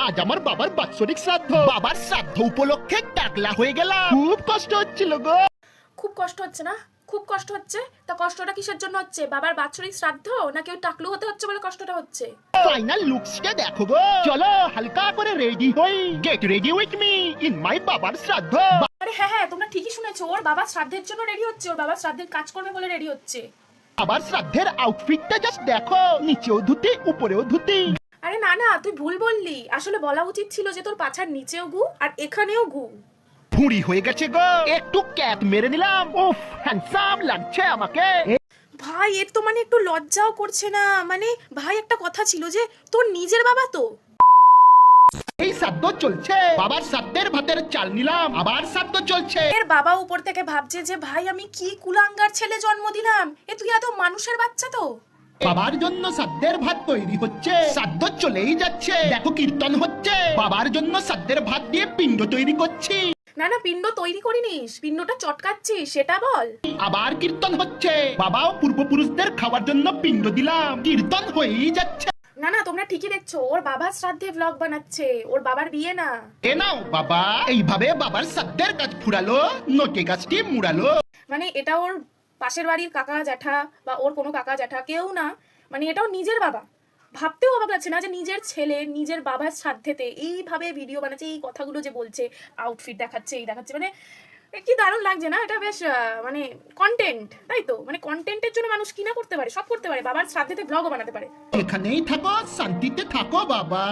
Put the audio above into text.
আজ আমার বাবার বাৎসরিক শ্রাদ্ধ। বাবার শ্রাদ্ধ উপলক্ষে টাকলা হয়ে গেলাম। খুব কষ্ট হচ্ছিল গো। খুব কষ্ট হচ্ছে না? খুব কষ্ট হচ্ছে। তা কষ্টটা কিসের জন্য হচ্ছে? বাবার বাৎসরিক শ্রাদ্ধ নাকি ওই টাকলু হতে হচ্ছে বলে কষ্টটা হচ্ছে? ফাইনাল লুকসটা দেখো গো। চলো হালকা করে রেডি হই। Get ready with me in my বাবার শ্রাদ্ধ। আরে হ্যাঁ হ্যাঁ, তোমরা ঠিকই শুনেছো, ওর বাবার শ্রাদ্ধের জন্য রেডি হচ্ছে, ওর বাবার শ্রাদ্ধের কাজ করবে বলে রেডি হচ্ছে। বাবার শ্রাদ্ধের আউটফিটটা জাস্ট দেখো, নিচেও ধুতি উপরেও ধুতি। আরে না না, তুই ভুল বললি। আসলে বলা উচিত ছিল যে তোর পাছার নিচেও গু আর এখানেও গু। ভুঁড়ি হয়ে গেছে গো, একটু ক্যাপ মেরে নিলাম। উফ, হ্যান্ডসাম লাগছে আমাকে। ভাই এর তো মানে একটু লজ্জাও করছে না। মানে ভাই একটা কথা ছিল যে তোর নিজের বাবা তো। এই শ্রাদ্ধ চলছে, বাবার শ্রাদ্ধের ভাতের চাল নিলাম, আবার শ্রাদ্ধ চলছে। এর বাবা উপর থেকে ভাবছে যে ভাই আমি কি কুলাঙ্গার ছেলে জন্ম দিলাম, এ তুই এত মানুষের বাচ্চা তো। বাবার জন্য শ্রাদ্ধের ভাত তৈরি হচ্ছে, শ্রাদ্ধ চলেই যাচ্ছে, দেখো কীর্তন হচ্ছে। বাবার জন্য শ্রাদ্ধের ভাত দিয়ে পিণ্ড তৈরি করছি। না না, পিণ্ড তৈরি করিনিস, পিণ্ডটা চটকাচ্ছিস, সেটা বল। আবার কীর্তন হচ্ছে, বাবাও পূর্বপুরুষদের খাওয়ার জন্য পিণ্ড দিলাম, কীর্তন হয়েই যাচ্ছে। না না, তোমরা ঠিকই দেখছো, ওর বাবার শ্রাদ্ধে ব্লগ বানাচ্ছে, ওর বাবার বিয়ে না। এ নাও বাবা, এইভাবে বাবার শ্রাদ্ধের কাজ ফুরালো, নোটে গাছটি মুড়ালো। মানে এটা ওর পাশের বাড়ির কাকা জ্যাঠা বা ওর কোনো কাকা জ্যাঠা কেউ না, মানে এটাও নিজের বাবা। ভাবতেও অবাক লাগছে না যে নিজের ছেলে নিজের বাবার শ্রাদ্ধেতে এইভাবে ভিডিও বানাচ্ছে, এই কথাগুলো যে বলছে, আউটফিট দেখাচ্ছে, এই দেখাচ্ছে, মানে কি দারুণ লাগছে না? এটা বেশ মানে কন্টেন্ট, তাই তো? মানে কন্টেন্টের জন্য মানুষ কি না করতে পারে, সব করতে পারে, বাবার শ্রাদ্ধেতে ব্লগও বানাতে পারে। এখানেই থাকো, শান্তিতে থাকো বাবা।